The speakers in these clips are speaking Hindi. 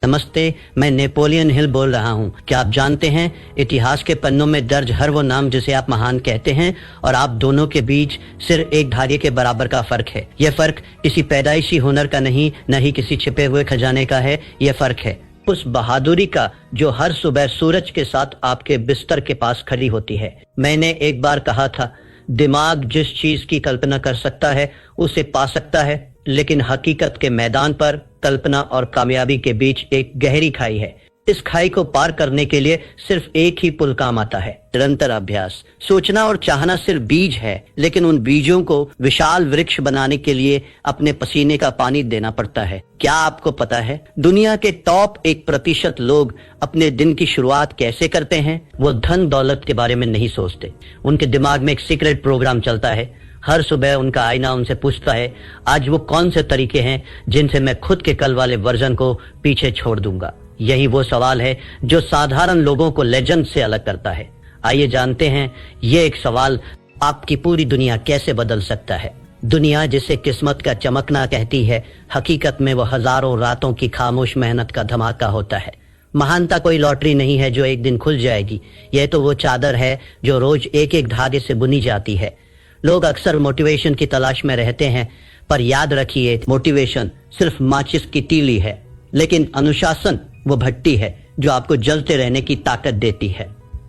नमस्ते, मैं नेपोलियन हिल बोल रहा हूँ। क्या आप जानते हैं इतिहास के पन्नों में दर्ज हर वो नाम जिसे आप महान कहते हैं और आप दोनों के बीच सिर्फ एक धागे के बराबर का फर्क है। यह फर्क किसी पैदाइशी हुनर का नहीं, न ही किसी छिपे हुए खजाने का है। यह फर्क है उस बहादुरी का जो हर सुबह सूरज के साथ आपके बिस्तर के पास खड़ी होती है। मैंने एक बार कहा था, दिमाग जिस चीज की कल्पना कर सकता है उसे पा सकता है, लेकिन हकीकत के मैदान पर कल्पना और कामयाबी के बीच एक गहरी खाई है। इस खाई को पार करने के लिए सिर्फ एक ही पुल काम आता है, निरंतर अभ्यास। सोचना और चाहना सिर्फ बीज है, लेकिन उन बीजों को विशाल वृक्ष बनाने के लिए अपने पसीने का पानी देना पड़ता है। क्या आपको पता है दुनिया के टॉप 1% लोग अपने दिन की शुरुआत कैसे करते हैं? वो धन दौलत के बारे में नहीं सोचते। उनके दिमाग में एक सीक्रेट प्रोग्राम चलता है। हर सुबह उनका आईना उनसे पूछता है, आज वो कौन से तरीके हैं जिनसे मैं खुद के कल वाले वर्जन को पीछे छोड़ दूंगा। यही वो सवाल है जो साधारण लोगों को लेजेंड से अलग करता है। आइए जानते हैं ये एक सवाल आपकी पूरी दुनिया कैसे बदल सकता है। दुनिया जिसे किस्मत का चमकना कहती है, हकीकत में वो हजारों रातों की खामोश मेहनत का धमाका होता है। महानता कोई लॉटरी नहीं है जो एक दिन खुल जाएगी। यह तो वो चादर है जो रोज एक एक धागे से बुनी जाती है। लोग अक्सर मोटिवेशन की तलाश में रहते हैं, पर याद रखिए मोटिवेशन सिर्फ माचिस की तीली है, लेकिन अनुशासन वो भट्टी है जो आपको जलते रहने की ताकत देती है।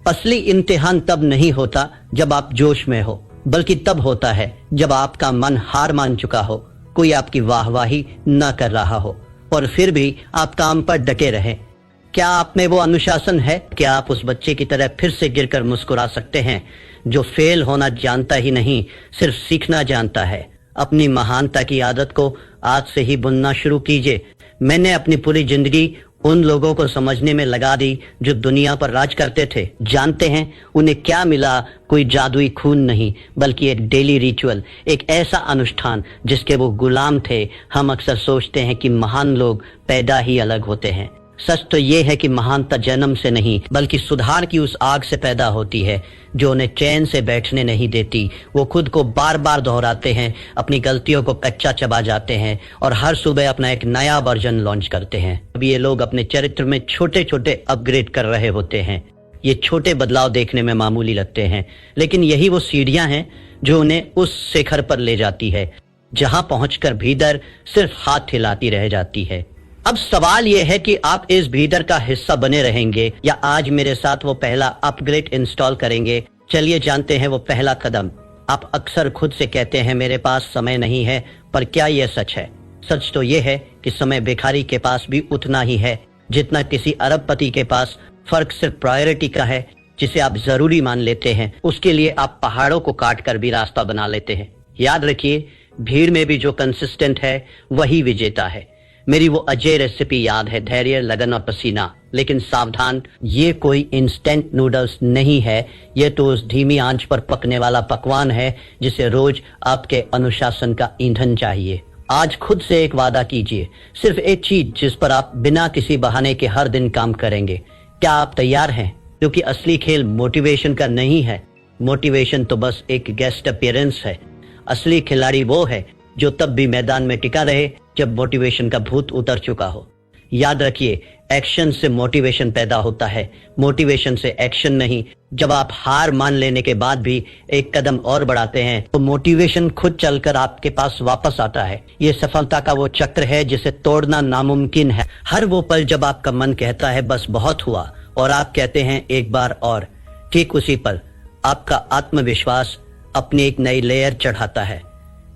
असली इम्तिहान तब नहीं होता जब आप जोश में हो, बल्कि तब होता है जब आपका मन हार मान चुका हो, कोई आपकी वाहवाही न कर रहा हो और फिर भी आप काम पर डटे रहें। क्या आप में वो अनुशासन है? क्या आप उस बच्चे की तरह फिर से गिरकर मुस्कुरा सकते हैं जो फेल होना जानता ही नहीं, सिर्फ सीखना जानता है? अपनी महानता की आदत को आज से ही बुनना शुरू कीजिए। मैंने अपनी पूरी जिंदगी उन लोगों को समझने में लगा दी जो दुनिया पर राज करते थे। जानते हैं उन्हें क्या मिला? कोई जादुई खून नहीं, बल्कि एक डेली रिचुअल, एक ऐसा अनुष्ठान जिसके वो गुलाम थे। हम अक्सर सोचते हैं कि महान लोग पैदा ही अलग होते हैं। सच तो ये है कि महानता जन्म से नहीं, बल्कि सुधार की उस आग से पैदा होती है जो उन्हें चैन से बैठने नहीं देती। वो खुद को बार बार दोहराते हैं, अपनी गलतियों को कच्चा चबा जाते हैं और हर सुबह अपना एक नया वर्जन लॉन्च करते हैं। अभी ये लोग अपने चरित्र में छोटे छोटे अपग्रेड कर रहे होते हैं। ये छोटे बदलाव देखने में मामूली लगते हैं, लेकिन यही वो सीढ़ियां हैं जो उन्हें उस शिखर पर ले जाती है जहां पहुंचकर भीतर सिर्फ हाथ हिलाती रह जाती है। अब सवाल यह है कि आप इस भीतर का हिस्सा बने रहेंगे या आज मेरे साथ वो पहला अपग्रेड इंस्टॉल करेंगे। चलिए जानते हैं वो पहला कदम। आप अक्सर खुद से कहते हैं मेरे पास समय नहीं है, पर क्या यह सच है? सच तो यह है कि समय भिखारी के पास भी उतना ही है जितना किसी अरबपति के पास। फर्क सिर्फ प्रायोरिटी का है। जिसे आप जरूरी मान लेते हैं उसके लिए आप पहाड़ों को काट कर भी रास्ता बना लेते हैं। याद रखिए, भीड़ में भी जो कंसिस्टेंट है वही विजेता है। मेरी वो अजय रेसिपी याद है, धैर्य, लगन और पसीना। लेकिन सावधान, ये कोई इंस्टेंट नूडल्स नहीं है। ये तो उस धीमी आंच पर पकने वाला पकवान है जिसे रोज आपके अनुशासन का ईंधन चाहिए। आज खुद से एक वादा कीजिए, सिर्फ एक चीज जिस पर आप बिना किसी बहाने के हर दिन काम करेंगे। क्या आप तैयार हैं? क्योंकि असली खेल मोटिवेशन का नहीं है। मोटिवेशन तो बस एक गेस्ट अपीयरेंस है। असली खिलाड़ी वो है जो तब भी मैदान में टिका रहे जब मोटिवेशन का भूत उतर चुका हो। याद रखिए, एक्शन से मोटिवेशन पैदा होता है, मोटिवेशन से एक्शन नहीं। जब आप हार मान लेने के बाद भी एक कदम और बढ़ाते हैं तो मोटिवेशन खुद चलकर आपके पास वापस आता है। ये सफलता का वो चक्र है जिसे तोड़ना नामुमकिन है। हर वो पल जब आपका मन कहता है बस बहुत हुआ और आप कहते हैं एक बार और, ठीक उसी पल आपका आत्मविश्वास अपनी एक नई लेयर चढ़ाता है।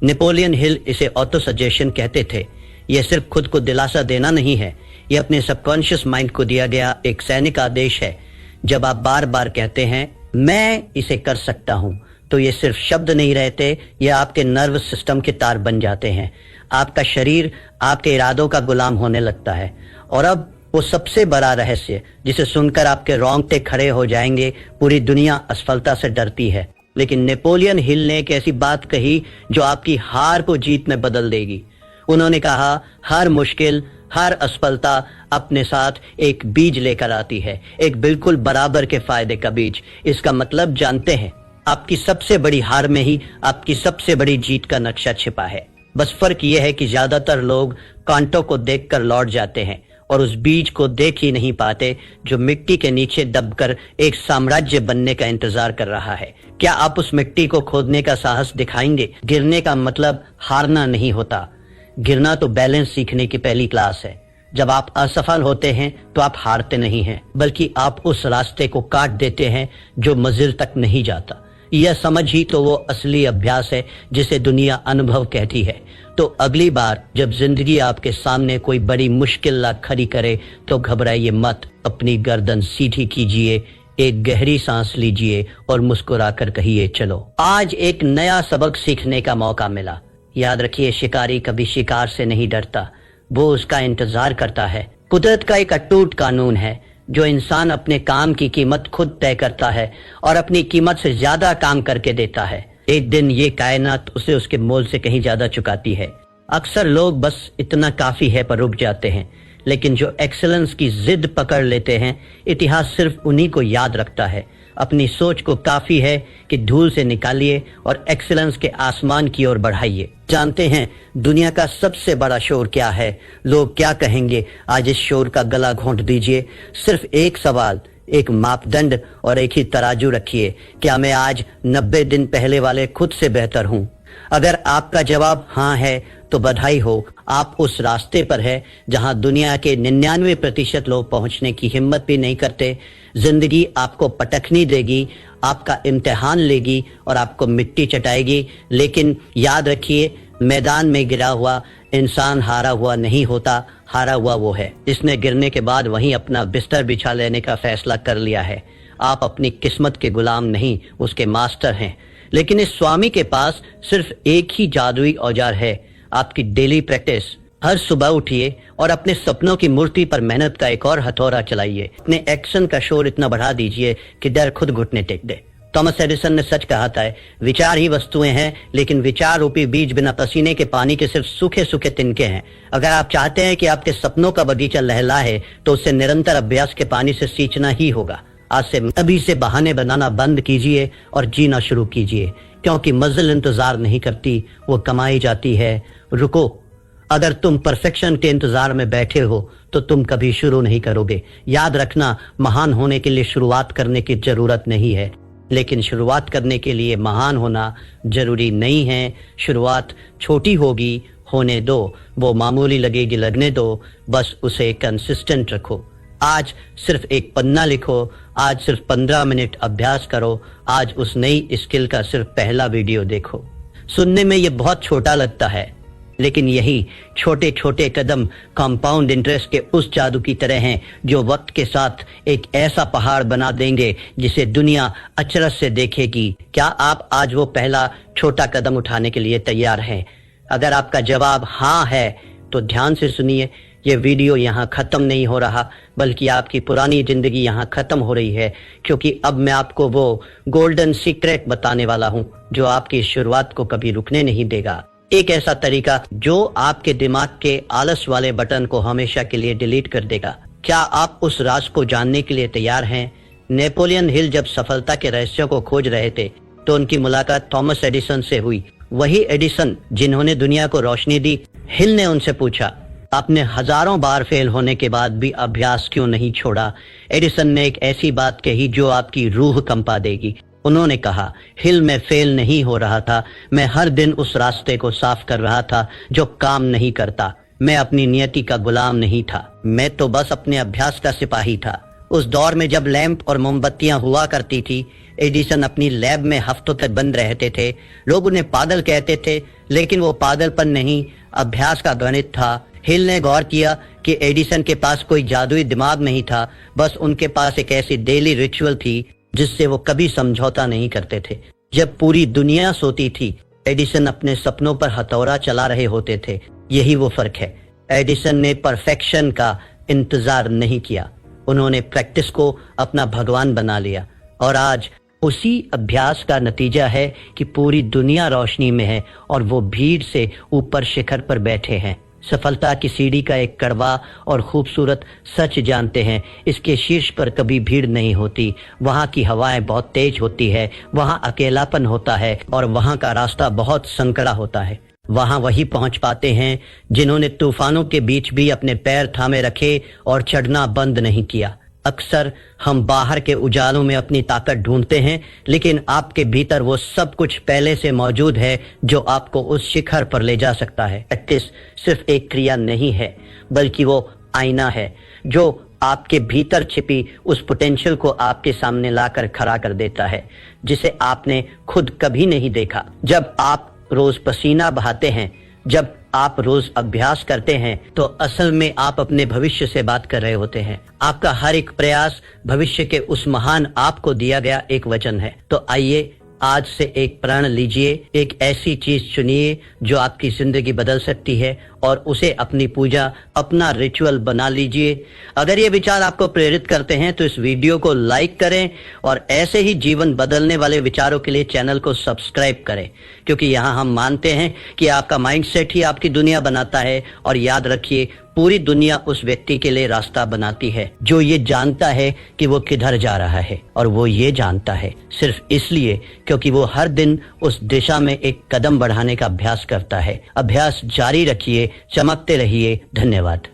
नेपोलियन हिल इसे ऑटो सजेशन कहते थे। यह सिर्फ खुद को दिलासा देना नहीं है, यह अपने सबकॉन्शियस माइंड को दिया गया एक सैनिक आदेश है। जब आप बार बार कहते हैं मैं इसे कर सकता हूं, तो ये सिर्फ शब्द नहीं रहते, ये आपके नर्वस सिस्टम के तार बन जाते हैं। आपका शरीर आपके इरादों का गुलाम होने लगता है। और अब वो सबसे बड़ा रहस्य जिसे सुनकर आपके रोंगटे खड़े हो जाएंगे, पूरी दुनिया असफलता से डरती है, लेकिन नेपोलियन हिल ने एक ऐसी बात कही जो आपकी हार को जीत में बदल देगी। उन्होंने कहा, हर मुश्किल, हर असफलता अपने साथ एक बीज लेकर आती है, एक बिल्कुल बराबर के फायदे का बीज। इसका मतलब जानते हैं, आपकी सबसे बड़ी हार में ही आपकी सबसे बड़ी जीत का नक्शा छिपा है। बस फर्क यह है कि ज्यादातर लोग कांटों को देखकर लौट जाते हैं और उस बीज को देख ही नहीं पाते जो मिट्टी के नीचे दबकर एक साम्राज्य बनने का इंतजार कर रहा है। क्या आप उस मिट्टी को खोदने का साहस दिखाएंगे? गिरने का मतलब हारना नहीं होता। गिरना तो बैलेंस सीखने की पहली क्लास है। जब आप असफल होते हैं तो आप हारते नहीं हैं, बल्कि आप उस रास्ते को काट देते हैं जो मंजिल तक नहीं जाता। यह समझ ही तो वो असली अभ्यास है जिसे दुनिया अनुभव कहती है। तो अगली बार जब जिंदगी आपके सामने कोई बड़ी मुश्किल ला खड़ी करे तो घबराइए मत। अपनी गर्दन सीधी कीजिए, एक गहरी सांस लीजिए और मुस्कुराकर कहिए चलो। आज एक नया सबक सीखने का मौका मिला। याद रखिए, शिकारी कभी शिकार से नहीं डरता, वो उसका इंतजार करता है। कुदरत का एक अटूट कानून है, जो इंसान अपने काम की कीमत खुद तय करता है और अपनी कीमत से ज्यादा काम करके देता है। एक दिन ये कायनात उसे उसके मोल से कहीं ज्यादा चुकाती है। अक्सर लोग बस इतना काफी है पर रुक जाते हैं, लेकिन जो एक्सेलेंस की जिद पकड़ लेते हैं, इतिहास सिर्फ उन्हीं को याद रखता है। अपनी सोच को काफी है कि धूल से निकालिए और एक्सेलेंस के आसमान की ओर बढ़ाइए। जानते हैं दुनिया का सबसे बड़ा शोर क्या है? लोग क्या कहेंगे? आज इस शोर का गला घोंट दीजिए। सिर्फ एक सवाल, एक मापदंड और एक ही तराजू रखिए। क्या मैं आज 90 दिन पहले वाले खुद से बेहतर हूँ? अगर आपका जवाब हाँ है तो बधाई हो, आप उस रास्ते पर है जहां दुनिया के 99% लोग पहुंचने की हिम्मत भी नहीं करते। जिंदगी आपको पटखनी देगी, आपका इम्तिहान लेगी और आपको मिट्टी चटाएगी, लेकिन याद रखिए, मैदान में गिरा हुआ इंसान हारा हुआ नहीं होता। हारा हुआ वो है जिसने गिरने के बाद वहीं अपना बिस्तर बिछा लेने का फैसला कर लिया है। आप अपनी किस्मत के गुलाम नहीं, उसके मास्टर हैं। लेकिन इस स्वामी के पास सिर्फ एक ही जादुई औजार है, आपकी डेली प्रैक्टिस। हर सुबह उठिए और अपने सपनों की मूर्ति पर मेहनत का एक और हथौड़ा चलाइए। अपने एक्शन का शोर इतना बढ़ा दीजिए कि डर खुद घुटने टेक दे। थॉमस एडिसन ने सच कहा था, विचार ही वस्तुएं हैं, लेकिन विचार रूपी बीज बिना पसीने के पानी के सिर्फ सूखे सूखे तिनके हैं। अगर आप चाहते हैं कि आपके सपनों का बगीचा लहलाए तो उसे निरंतर अभ्यास के पानी से सींचना ही होगा। आज से अभी से बहाने बनाना बंद कीजिए और जीना शुरू कीजिए, क्योंकि मंजिल इंतजार नहीं करती, वो कमाई जाती है। रुको, अगर तुम परफेक्शन के इंतजार में बैठे हो तो तुम कभी शुरू नहीं करोगे। याद रखना, महान होने के लिए शुरुआत करने की जरूरत नहीं है, लेकिन शुरुआत करने के लिए महान होना जरूरी नहीं है। शुरुआत छोटी होगी, होने दो। वो मामूली लगेगी, लगने दो। बस उसे कंसिस्टेंट रखो। आज सिर्फ एक पन्ना लिखो, आज सिर्फ 15 मिनट अभ्यास करो, आज उस नई स्किल का सिर्फ पहला वीडियो देखो। सुनने में ये बहुत छोटा लगता है, लेकिन यही छोटे छोटे कदम कंपाउंड इंटरेस्ट के उस जादू की तरह हैं जो वक्त के साथ एक ऐसा पहाड़ बना देंगे जिसे दुनिया अचरज से देखेगी। क्या आप आज वो पहला छोटा कदम उठाने के लिए तैयार हैं? अगर आपका जवाब हाँ है तो ध्यान से सुनिए। ये वीडियो यहाँ खत्म नहीं हो रहा, बल्कि आपकी पुरानी जिंदगी यहाँ खत्म हो रही है, क्योंकि अब मैं आपको वो गोल्डन सीक्रेट बताने वाला हूँ जो आपकी शुरुआत को कभी रुकने नहीं देगा। एक ऐसा तरीका जो आपके दिमाग के आलस वाले बटन को हमेशा के लिए डिलीट कर देगा। क्या आप उस राज को जानने के लिए तैयार हैं? नेपोलियन हिल जब सफलता के रहस्यों को खोज रहे थे तो उनकी मुलाकात थॉमस एडिसन से हुई। वही एडिसन जिन्होंने दुनिया को रोशनी दी। हिल ने उनसे पूछा, आपने हजारों बार फेल होने के बाद भी अभ्यास क्यों नहीं छोड़ा? एडिसन ने एक ऐसी बात कही जो आपकी रूह कंपा देगी। उन्होंने कहा, हिल में फेल नहीं हो रहा था, मैं हर दिन उस रास्ते को साफ कर रहा था जो काम नहीं करता। मैं अपनी नियति का गुलाम नहीं था, मैं तो बस अपने अभ्यास का सिपाही था। उस दौर में जब लैंप और मोमबत्तियां हुआ करती थी, एडिसन अपनी लैब में हफ्तों तक बंद रहते थे। लोग उन्हें पागल कहते थे, लेकिन वो पागलपन नहीं, अभ्यास का गणित था। हिल ने गौर किया कि एडिसन के पास कोई जादुई दिमाग नहीं था, बस उनके पास एक ऐसी डेली रिचुअल थी जिससे वो कभी समझौता नहीं करते थे। जब पूरी दुनिया सोती थी, एडिसन अपने सपनों पर हथौड़ा चला रहे होते थे। यही वो फर्क है। एडिसन ने परफेक्शन का इंतजार नहीं किया, उन्होंने प्रैक्टिस को अपना भगवान बना लिया। और आज उसी अभ्यास का नतीजा है कि पूरी दुनिया रोशनी में है और वो भीड़ से ऊपर शिखर पर बैठे हैं। सफलता की सीढ़ी का एक कड़वा और खूबसूरत सच जानते हैं, इसके शीर्ष पर कभी भीड़ नहीं होती। वहाँ की हवाएं बहुत तेज होती है, वहाँ अकेलापन होता है और वहाँ का रास्ता बहुत संकरा होता है। वहां वही पहुंच पाते हैं जिन्होंने तूफानों के बीच भी अपने पैर थामे रखे और चढ़ना बंद नहीं किया। अक्सर हम बाहर के उजालों में अपनी ताकत ढूंढते हैं, लेकिन आपके भीतर वो सब कुछ पहले से मौजूद है जो आपको उस शिखर पर ले जा सकता है। प्रैक्टिस सिर्फ एक क्रिया नहीं है, बल्कि वो आईना है जो आपके भीतर छिपी उस पोटेंशियल को आपके सामने लाकर खड़ा कर देता है, जिसे आपने खुद कभी नहीं देखा। जब आप रोज पसीना बहाते हैं, जब आप रोज अभ्यास करते हैं, तो असल में आप अपने भविष्य से बात कर रहे होते हैं। आपका हर एक प्रयास भविष्य के उस महान आप को दिया गया एक वचन है। तो आइए आज से एक प्रण लीजिए, एक ऐसी चीज चुनिए जो आपकी जिंदगी बदल सकती है और उसे अपनी पूजा, अपना रिचुअल बना लीजिए। अगर ये विचार आपको प्रेरित करते हैं तो इस वीडियो को लाइक करें और ऐसे ही जीवन बदलने वाले विचारों के लिए चैनल को सब्सक्राइब करें, क्योंकि यहाँ हम मानते हैं कि आपका माइंडसेट ही आपकी दुनिया बनाता है। और याद रखिए, पूरी दुनिया उस व्यक्ति के लिए रास्ता बनाती है जो ये जानता है कि वो किधर जा रहा है, और वो ये जानता है सिर्फ इसलिए क्योंकि वो हर दिन उस दिशा में एक कदम बढ़ाने का अभ्यास करता है। अभ्यास जारी रखिए, चमकते रहिए। धन्यवाद।